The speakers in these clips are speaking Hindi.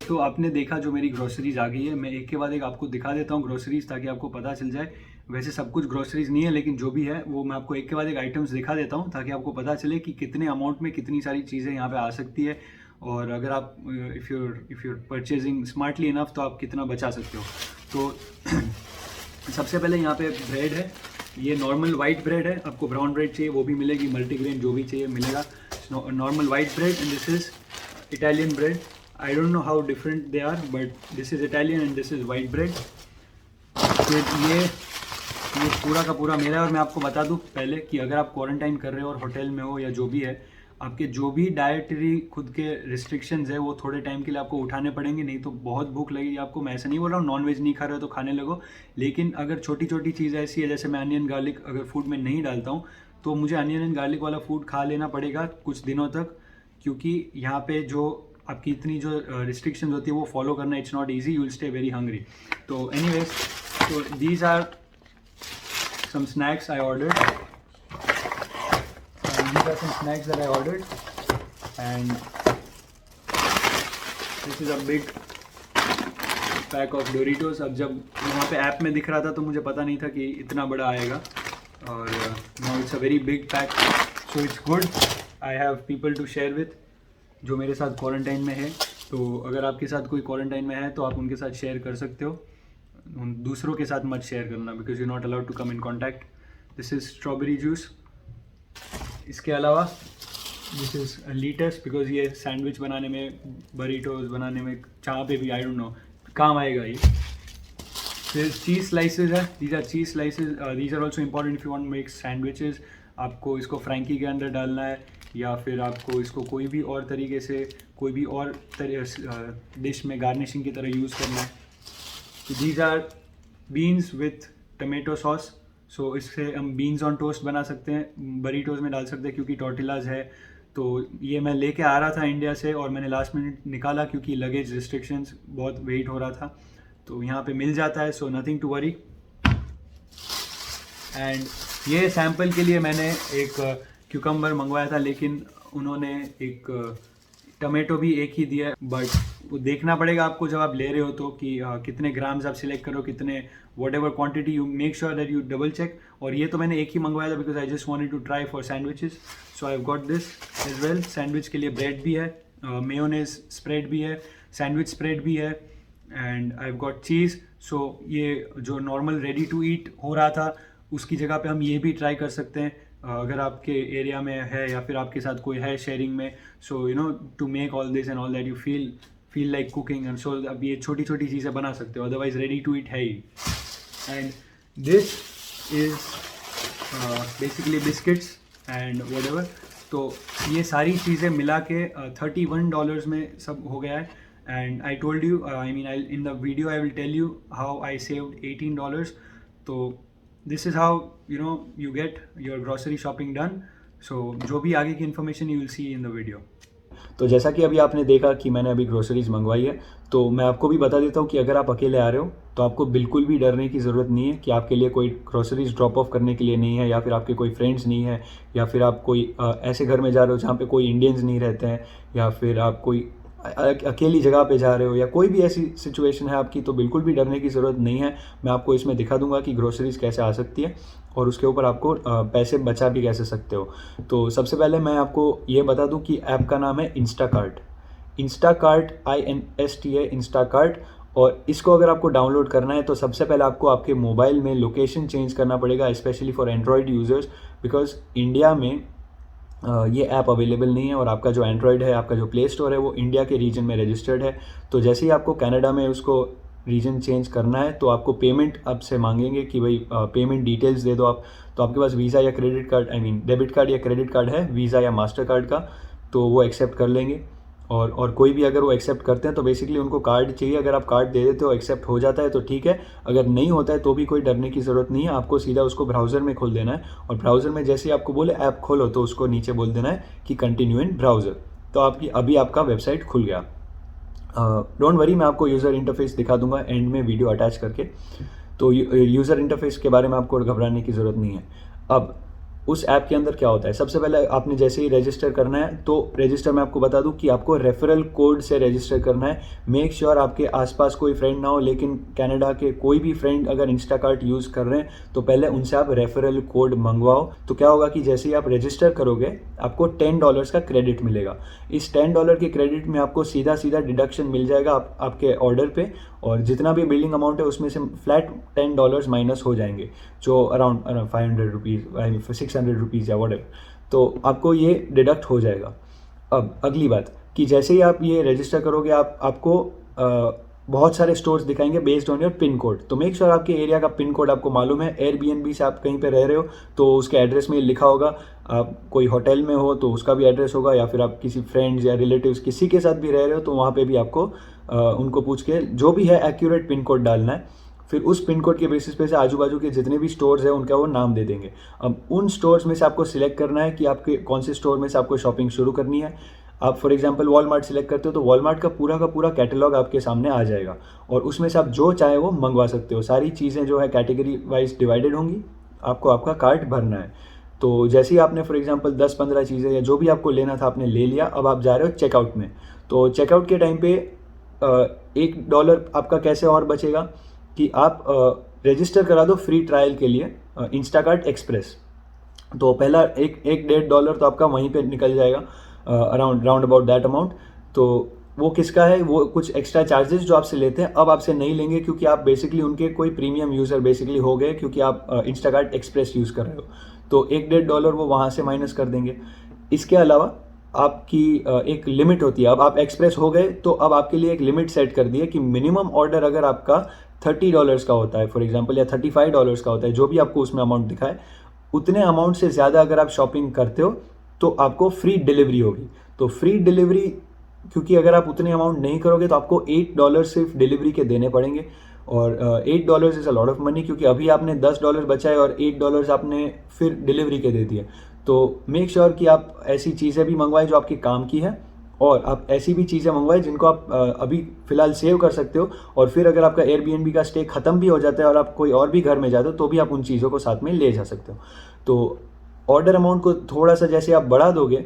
तो आपने देखा जो मेरी ग्रोसरीज आ गई है, मैं एक के बाद एक आपको दिखा देता हूँ ग्रोसरीज, ताकि आपको पता चल जाए। वैसे सब कुछ ग्रोसरीज नहीं है, लेकिन जो भी है वो मैं आपको एक के बाद एक आइटम्स दिखा देता हूँ, ताकि आपको पता चले कि कितने अमाउंट में कितनी सारी चीज़ें यहाँ पे आ सकती है। और अगर आप if you're purchasing smartly enough, तो आप कितना बचा सकते हो। तो सबसे पहले यहाँ पे ब्रेड है। ये नॉर्मल वाइट ब्रेड है, आपको ब्राउन ब्रेड चाहिए वो भी मिलेगी, मल्टीग्रेन जो भी चाहिए मिलेगा। Normal white bread, and this is Italian bread. I don't know how different they are, but this is Italian and this is white bread. फिर ये पूरा का पूरा मेरा है। और मैं आपको बता दूं पहले कि अगर आप क्वारंटाइन कर रहे हो और होटल में हो या जो भी है, आपके जो भी डाइटरी खुद के रिस्ट्रिक्शंस है वो थोड़े टाइम के लिए आपको उठाने पड़ेंगे, नहीं तो बहुत भूख लगेगी आपको। मैं ऐसा नहीं बोल रहा हूँ नॉन वेज नहीं खा रहे हो तो खाने लगो, लेकिन अगर छोटी छोटी चीज़ ऐसी है, जैसे मैं अनियन गार्लिक अगर फूड में नहीं डालता हूँ, तो मुझे अनियन एंड गार्लिक वाला फूड खा लेना पड़ेगा कुछ दिनों तक, क्योंकि यहाँ पे जो आपकी इतनी जो रिस्ट्रिक्शन होती है वो फॉलो करना, it's not easy, you will stay very hungry. तो एनीवेज, तो these are some snacks I ordered, these are some snacks that I ordered, and this is a big pack of Doritos। अब जब वहाँ पे ऐप में दिख रहा था तो मुझे पता नहीं था कि इतना बड़ा आएगा, और now it's a very big pack, so it's good। I have people to share with जो मेरे साथ क्वारंटाइन में है। तो अगर आपके साथ कोई क्वारंटाइन में है तो आप उनके साथ शेयर कर सकते हो, दूसरों के साथ मत शेयर करना, because you not allowed to come in contact. This is strawberry juice. इसके अलावा दिस इज़ लीटस, बिकॉज ये सैंडविच बनाने में, बरीटोज बनाने में, जहाँ पे भी आई डोंट नो काम आएगा ये। फिर चीज़ स्लाइसेस है, these are cheese slices, these are also important if you want make sandwiches. आपको इसको फ्रैंकी के अंदर डालना है, या फिर आपको इसको कोई भी और तरीके से, कोई भी और डिश में गार्निशिंग की तरह यूज़ करना है। तो these are beans with tomato sauce. So इससे हम बीन्स ऑन टोस्ट बना सकते हैं, बरीटोज में डाल सकते हैं, क्योंकि टॉर्टिलाज है। तो ये मैं लेके आ रहा था इंडिया से, और मैंने लास्ट मिनट निकाला क्योंकि लगेज रिस्ट्रिक्शंस, बहुत वेट हो रहा था। तो यहाँ पे मिल जाता है, so nothing to worry. And ये सैम्पल के लिए मैंने एक क्यूकम्बर मंगवाया था, लेकिन उन्होंने एक टमेटो भी एक ही दिया है, बट वो देखना पड़ेगा आपको जब आप ले रहे हो तो कि कितने ग्राम्स आप सिलेक्ट करो, कितने whatever quantity, you make sure that you double check. और ये तो मैंने एक ही मंगवाया था because I just wanted to try for sandwiches, so I have got this as well. Sandwich के लिए ब्रेड भी है, मेयोनेज स्प्रेड भी है, सैंडविच स्प्रेड भी है, एंड आई हैव गॉट चीज़। सो ये जो नॉर्मल रेडी टू ईट हो रहा था उसकी जगह पे हम ये भी ट्राई कर सकते हैं, अगर आपके एरिया में है या फिर आपके साथ कोई है शेयरिंग में। So you know, to make all this and all that, you feel like cooking, and so अब ये छोटी छोटी चीज़ें बना सकते हो, अदरवाइज रेडी टू ईट है ही। And this is basically biscuits and whatever. तो ये सारी चीज़ें मिला के $31 में सब हो गया है। And I told you, I mean I in the video I will tell you how I saved $18। तो this is how you get your grocery shopping done। so जो भी आगे की information you will see in the video। तो जैसा कि अभी आपने देखा कि मैंने अभी ग्रोसरीज मंगवाई है, तो मैं आपको भी बता देता हूँ कि अगर आप अकेले आ रहे हो तो आपको बिल्कुल भी डरने की ज़रूरत नहीं है कि आपके लिए कोई ग्रोसरीज ड्रॉप ऑफ करने के लिए नहीं है, या फिर आपके कोई फ्रेंड्स नहीं है, या फिर आप कोई ऐसे घर में जा रहे हो जहाँ पे कोई इंडियंस नहीं रहते हैं, या फिर आप कोई अकेली जगह पे जा रहे हो, या कोई भी ऐसी सिचुएशन है आपकी, तो बिल्कुल भी डरने की ज़रूरत नहीं है। मैं आपको इसमें दिखा दूंगा कि ग्रोसरीज कैसे आ सकती है, और उसके ऊपर आपको पैसे बचा भी कैसे सकते हो। तो सबसे पहले मैं आपको ये बता दूं कि ऐप का नाम है इंस्टाकार्ट। Instacart, INSTA, Instacart. और इसको अगर आपको डाउनलोड करना है तो सबसे पहले आपको आपके मोबाइल में लोकेशन चेंज करना पड़ेगा, specially for Android users, because India में ये ऐप अवेलेबल नहीं है, और आपका जो एंड्रॉयड है, आपका जो प्ले स्टोर है, वो इंडिया के रीजन में रजिस्टर्ड है। तो जैसे ही आपको कनाडा में उसको रीजन चेंज करना है तो आपको पेमेंट आपसे मांगेंगे कि भाई पेमेंट डिटेल्स दे दो आप। तो आपके पास वीज़ा या credit card, I mean debit card या क्रेडिट कार्ड है, वीज़ा या मास्टर कार्ड का, तो वो एक्सेप्ट कर लेंगे। और कोई भी अगर वो एक्सेप्ट करते हैं तो बेसिकली उनको कार्ड चाहिए। अगर आप कार्ड दे देते हो, एक्सेप्ट हो जाता है तो ठीक है, अगर नहीं होता है तो भी कोई डरने की ज़रूरत नहीं है। आपको सीधा उसको ब्राउज़र में खोल देना है, और ब्राउज़र में जैसे ही आपको बोले ऐप खोलो तो उसको नीचे बोल देना है कि कंटिन्यू इन ब्राउज़र। तो अभी आपका वेबसाइट खुल गया। डोंट वरी, मैं आपको यूज़र इंटरफेस दिखा दूंगा एंड में वीडियो अटैच करके। तो यूज़र इंटरफेस के बारे में आपको घबराने की ज़रूरत नहीं है। अब उस ऐप के अंदर क्या होता है, सबसे पहले आपने जैसे ही रजिस्टर करना है, तो रजिस्टर मैं आपको बता दूं कि आपको रेफरल कोड से रजिस्टर करना है। मेक श्योर आपके आसपास कोई फ्रेंड ना हो, लेकिन कनाडा के कोई भी फ्रेंड अगर इंस्टाकार्ट यूज़ कर रहे हैं तो पहले उनसे आप रेफरल कोड मंगवाओ। तो क्या होगा कि जैसे ही आप रजिस्टर करोगे आपको $10 का क्रेडिट मिलेगा। इस $10 के क्रेडिट में आपको सीधा सीधा डिडक्शन मिल जाएगा आपके ऑर्डर पे, और जितना भी बिलिंग अमाउंट है उसमें से फ्लैट $10 माइनस हो जाएंगे, जो अराउंड 500 रुपीज़ 600 रुपीज़ या वॉट। तो आपको ये डिडक्ट हो जाएगा। अब अगली बात कि जैसे ही आप ये रजिस्टर करोगे आपको बहुत सारे स्टोर्स दिखाएंगे based on your pin code. तो मेक श्योर आपके एरिया का पिन कोड आपको मालूम है। एयरबीएनबी से आप कहीं पे रह रहे हो तो उसके एड्रेस में लिखा होगा, आप कोई होटल में हो तो उसका भी एड्रेस होगा, या फिर आप किसी फ्रेंड्स या रिलेटिव्स किसी के साथ भी रह रहे हो तो वहाँ पे भी आपको उनको पूछ के जो भी है एक्यूरेट पिन कोड डालना है। फिर उस पिन कोड के बेसिस पे से आजू बाजू के जितने भी स्टोर्स हैं उनका वो नाम दे देंगे। अब उन स्टोर्स में से आपको सिलेक्ट करना है कि आपके कौन से स्टोर में से आपको शॉपिंग शुरू करनी है। आप फॉर एग्जांपल वॉलमार्ट सिलेक्ट करते हो तो वॉलमार्ट का पूरा कैटलॉग आपके सामने आ जाएगा, और उसमें से आप जो चाहे वो मंगवा सकते हो। सारी चीज़ें जो है कैटेगरी वाइज डिवाइडेड होंगी, आपको आपका कार्ट भरना है। तो जैसे ही आपने फॉर एग्जांपल 10-15 चीज़ें या जो भी आपको लेना था आपने ले लिया, अब आप जा रहे हो चेकआउट में। तो चेकआउट के टाइम पे $1 आपका कैसे और बचेगा कि आप रजिस्टर करा दो फ्री ट्रायल के लिए इंस्टाकार्ट एक्सप्रेस। तो पहला एक $1.5 तो आपका वहीं पे निकल जाएगा, राउंड अबाउट दैट अमाउंट। तो वो किसका है, वो कुछ एक्स्ट्रा चार्जेस जो आपसे लेते हैं अब आपसे नहीं लेंगे, क्योंकि आप बेसिकली उनके कोई प्रीमियम यूज़र बेसिकली हो गए, क्योंकि आप इंस्टाकार्ट एक्सप्रेस यूज़ कर रहे हो। तो $1-1.5 वो वहाँ से माइनस कर देंगे। इसके अलावा आपकी एक लिमिट होती है। अब आप एक्सप्रेस हो गए तो अब आपके लिए एक लिमिट सेट कर दी है कि मिनिमम ऑर्डर अगर आपका $30 का होता है फॉर एग्जांपल, या $35 का होता है, जो भी आपको उसमें अमाउंट दिखाए, उतने अमाउंट से ज़्यादा अगर आप शॉपिंग करते हो तो आपको फ्री डिलीवरी होगी। तो फ्री डिलीवरी, क्योंकि अगर आप उतने अमाउंट नहीं करोगे तो आपको $8 सिर्फ डिलीवरी के देने पड़ेंगे, और $8 is a lot of money, क्योंकि अभी आपने $10 बचाए और $8 आपने फिर डिलीवरी के दे दिए। तो मेक श्योर कि आप ऐसी चीज़ें भी मंगवाएं जो आपके काम की है, और आप ऐसी भी चीज़ें मंगवाएं जिनको आप अभी फ़िलहाल सेव कर सकते हो, और फिर अगर आपका एयरबीएनबी का स्टे ख़त्म भी हो जाता है और आप कोई और भी घर में जाते हो तो भी आप उन चीज़ों को साथ में ले जा सकते हो। तो ऑर्डर अमाउंट को थोड़ा सा जैसे आप बढ़ा दोगे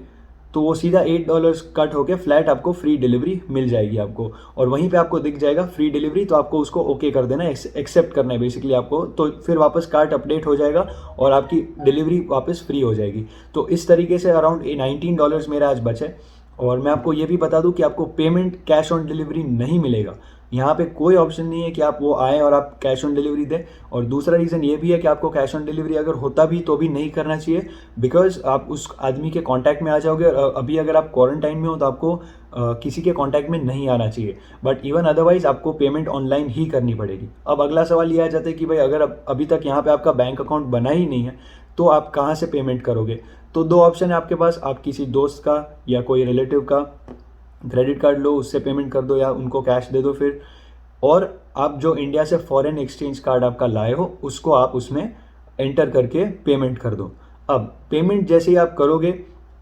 तो वो सीधा $8 कट होके फ्लैट आपको फ्री डिलीवरी मिल जाएगी आपको, और वहीं पे आपको दिख जाएगा फ्री डिलीवरी। तो आपको उसको ओके कर देना है, एक्सेप्ट करना है बेसिकली आपको। तो फिर वापस कार्ट अपडेट हो जाएगा और आपकी डिलीवरी वापस फ्री हो जाएगी। तो इस तरीके से अराउंड $19 मेरा आज बचे। और मैं आपको ये भी बता दूं कि आपको पेमेंट कैश ऑन डिलीवरी नहीं मिलेगा। यहाँ पे कोई ऑप्शन नहीं है कि आप वो आए और आप कैश ऑन डिलीवरी दें। और दूसरा रीज़न ये भी है कि आपको कैश ऑन डिलीवरी अगर होता भी तो भी नहीं करना चाहिए, बिकॉज आप उस आदमी के कांटेक्ट में आ जाओगे, और अभी अगर आप क्वारंटाइन में हो तो आपको किसी के कांटेक्ट में नहीं आना चाहिए। बट इवन अदरवाइज आपको पेमेंट ऑनलाइन ही करनी पड़ेगी। अब अगला सवाल ये आ जाता है कि भाई अगर अभी तक यहाँ पे आपका बैंक अकाउंट बना ही नहीं है तो आप कहाँ से पेमेंट करोगे। तो दो ऑप्शन है आपके पास, आप किसी दोस्त का या कोई रिलेटिव का क्रेडिट कार्ड लो, उससे पेमेंट कर दो या उनको कैश दे दो फिर, और आप जो इंडिया से फॉरेन एक्सचेंज कार्ड आपका लाए हो उसको आप उसमें एंटर करके पेमेंट कर दो। अब पेमेंट जैसे ही आप करोगे,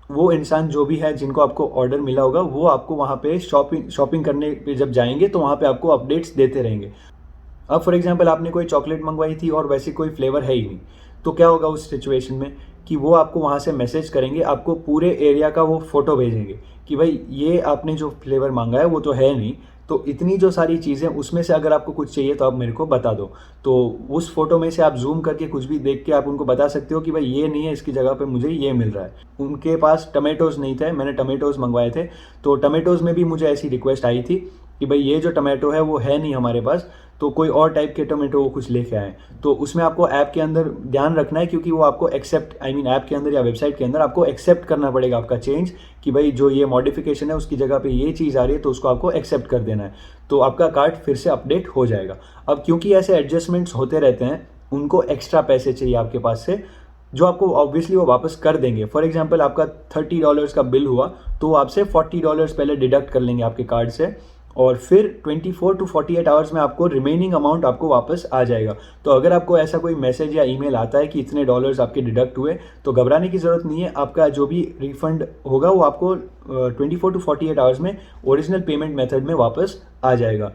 वो इंसान जो भी है जिनको आपको ऑर्डर मिला होगा वो आपको वहाँ पे शॉपिंग करने पे जब जाएंगे तो वहाँ पे आपको अपडेट्स देते रहेंगे। अब फॉर एग्जांपल आपने कोई चॉकलेट मंगवाई थी और वैसे कोई फ्लेवर है ही नहीं, तो क्या होगा उस सिचुएशन में कि वो आपको वहाँ से मैसेज करेंगे, आपको पूरे एरिया का वो फोटो भेजेंगे कि भाई ये आपने जो फ्लेवर मांगा है वो तो है नहीं, तो इतनी जो सारी चीज़ें उसमें से अगर आपको कुछ चाहिए तो आप मेरे को बता दो। तो उस फोटो में से आप जूम करके कुछ भी देख के आप उनको बता सकते हो कि भाई ये नहीं है, इसकी जगह पे मुझे ये मिल रहा है। उनके पास टमेटोज़ नहीं थे, मैंने टमेटोज़ मंगवाए थे, तो टमेटोज़ में भी मुझे ऐसी रिक्वेस्ट आई थी कि भाई ये जो टमाटो है वो है नहीं हमारे पास, तो कोई और टाइप के टोमेटो वो कुछ लेके आए। तो उसमें आपको ऐप के अंदर ध्यान रखना है, क्योंकि वो आपको एक्सेप्ट ऐप के अंदर या वेबसाइट के अंदर आपको एक्सेप्ट करना पड़ेगा आपका चेंज, कि भाई जो ये मॉडिफिकेशन है उसकी जगह पे ये चीज़ आ रही है तो उसको आपको एक्सेप्ट कर देना है। तो आपका कार्ड फिर से अपडेट हो जाएगा। अब क्योंकि ऐसे एडजस्टमेंट्स होते रहते हैं, उनको एक्स्ट्रा पैसे चाहिए आपके पास से, जो आपको ऑब्वियसली वो वापस कर देंगे। फॉर एग्जाम्पल आपका $30 का बिल हुआ तो आपसे $40 पहले डिडक्ट कर लेंगे आपके कार्ड से, और फिर 24 to 48 आवर्स में आपको रिमेनिंग अमाउंट आपको वापस आ जाएगा। तो अगर आपको ऐसा कोई मैसेज या ईमेल आता है कि इतने डॉलर्स आपके डिडक्ट हुए, तो घबराने की ज़रूरत नहीं है। आपका जो भी रिफंड होगा वो आपको 24 to 48 आवर्स में ओरिजिनल पेमेंट मेथड में वापस आ जाएगा।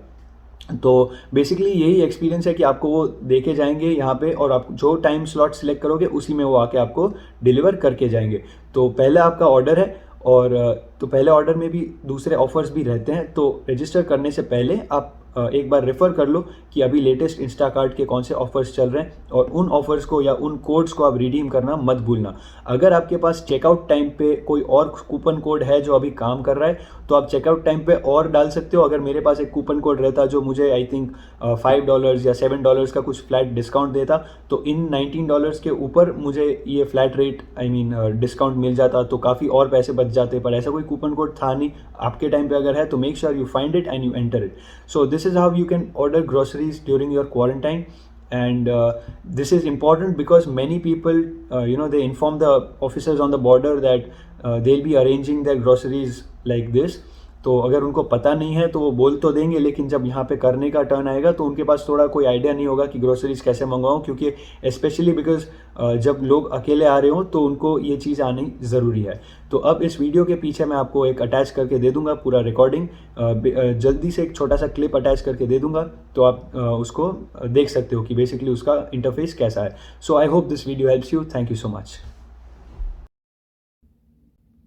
तो बेसिकली यही एक्सपीरियंस है कि आपको वो देके जाएंगे यहाँ पे, और आप जो टाइम स्लॉट सिलेक्ट करोगे उसी में वो आके आपको डिलीवर करके जाएंगे। तो पहले आपका ऑर्डर है, और तो पहले ऑर्डर में भी दूसरे ऑफर्स भी रहते हैं, तो रजिस्टर करने से पहले आप एक बार रेफ़र कर लो कि अभी लेटेस्ट इंस्टाकार्ट के कौन से ऑफर्स चल रहे हैं, और उन ऑफर्स को या उन कोड्स को आप रिडीम करना मत भूलना। अगर आपके पास चेकआउट टाइम पे कोई और कूपन कोड है जो अभी काम कर रहा है, तो आप चेकआउट टाइम पे और डाल सकते हो। अगर मेरे पास एक कूपन कोड रहता जो मुझे आई थिंक $5 या $7 का कुछ फ्लैट डिस्काउंट देता, तो इन $19 के ऊपर मुझे ये फ्लैट रेट डिस्काउंट मिल जाता, तो काफ़ी और पैसे बच जाते। पर ऐसा कोई कूपन कोड था नहीं। आपके टाइम पे अगर है तो make sure you find it and you enter it. So this is how you can order groceries during your quarantine. And this is important because many people they inform the officers on the border that they'll be arranging their groceries like this. तो अगर उनको पता नहीं है तो वो बोल तो देंगे, लेकिन जब यहाँ पे करने का टर्न आएगा तो उनके पास थोड़ा कोई आइडिया नहीं होगा कि ग्रोसरीज कैसे मंगवाऊँ, क्योंकि स्पेशली बिकॉज जब लोग अकेले आ रहे हो तो उनको ये चीज़ आनी ज़रूरी है। तो अब इस वीडियो के पीछे मैं आपको एक अटैच करके दे दूंगा पूरा रिकॉर्डिंग, जल्दी से एक छोटा सा क्लिप अटैच करके दे दूंगा, तो आप उसको देख सकते हो कि बेसिकली उसका इंटरफेस कैसा है। So I hope this video helps you. Thank you so much.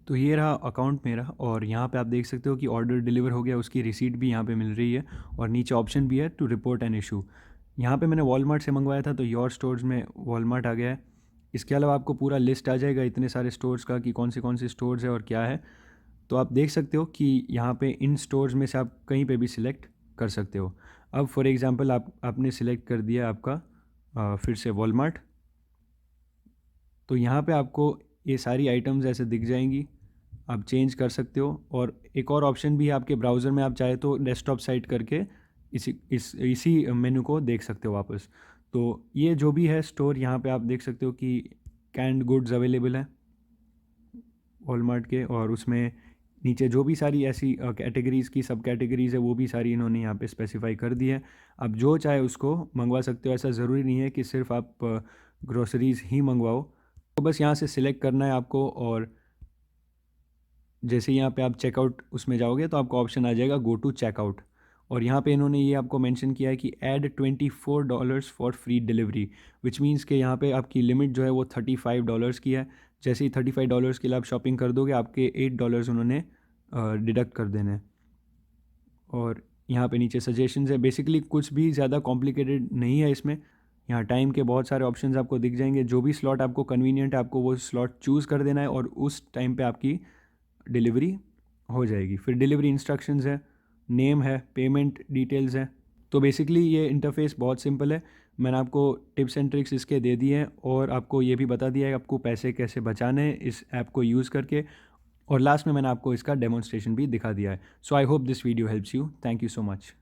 तो ये रहा अकाउंट मेरा, और यहाँ पे आप देख सकते हो कि ऑर्डर डिलीवर हो गया, उसकी रिसीट भी यहाँ पे मिल रही है, और नीचे ऑप्शन भी है टू रिपोर्ट एन इशू। यहाँ पे मैंने वॉलमार्ट से मंगवाया था तो योर स्टोर्स में वॉलमार्ट आ गया है। इसके अलावा आपको पूरा लिस्ट आ जाएगा इतने सारे स्टोर्स का कि कौन से स्टोर्स है और क्या है। तो आप देख सकते हो कि यहाँ पे इन स्टोर्स में से आप कहीं पे भी सिलेक्ट कर सकते हो। अब फॉर एग्ज़ाम्पल आपने सिलेक्ट कर दिया आपका फिर से वॉलमार्ट, तो यहाँ पे आपको ये सारी आइटम्स ऐसे दिख जाएंगी, आप चेंज कर सकते हो। और एक और ऑप्शन भी है आपके ब्राउज़र में, आप चाहे तो डेस्कटॉप साइट करके इसी मेनू को देख सकते हो वापस। तो ये जो भी है स्टोर, यहाँ पे आप देख सकते हो कि कैंड गुड्स अवेलेबल है वॉलमार्ट के, और उसमें नीचे जो भी सारी ऐसी कैटेगरीज़ की सब कैटेगरीज़ है वो भी सारी इन्होंने यहाँ पे स्पेसिफाई कर दी है। आप जो चाहे उसको मंगवा सकते हो, ऐसा ज़रूरी नहीं है कि सिर्फ आप ग्रोसरीज़ ही मंगवाओ। तो बस यहाँ से सिलेक्ट करना है आपको, और जैसे यहाँ पे आप चेकआउट उसमें जाओगे तो आपको ऑप्शन आ जाएगा गो टू चेकआउट, और यहाँ पे इन्होंने ये आपको मेंशन किया है कि add $24 for free delivery, which means कि यहाँ पे आपकी लिमिट जो है वो $35 की है। जैसे ही $35 के लिए आप शॉपिंग कर दोगे, आपके $8 उन्होंने डिडक्ट कर देने। और यहाँ पे नीचे सजेशंस है, बेसिकली कुछ भी ज़्यादा कॉम्प्लिकेटेड नहीं है इसमें। यहाँ टाइम के बहुत सारे ऑप्शंस आपको दिख जाएंगे, जो भी स्लॉट आपको कन्वीनियंट है आपको वो स्लॉट चूज़ कर देना है, और उस टाइम पे आपकी डिलीवरी हो जाएगी। फिर डिलीवरी इंस्ट्रक्शंस है, नेम है, पेमेंट डिटेल्स है। तो बेसिकली ये इंटरफेस बहुत सिंपल है। मैंने आपको टिप्स एंड ट्रिक्स इसके दे दिए हैं, और आपको ये भी बता दिया है आपको पैसे कैसे बचाने हैं इस ऐप को यूज़ करके, और लास्ट में मैंने आपको इसका डेमोन्स्ट्रेशन भी दिखा दिया है। So I hope this video helps you. Thank you so much.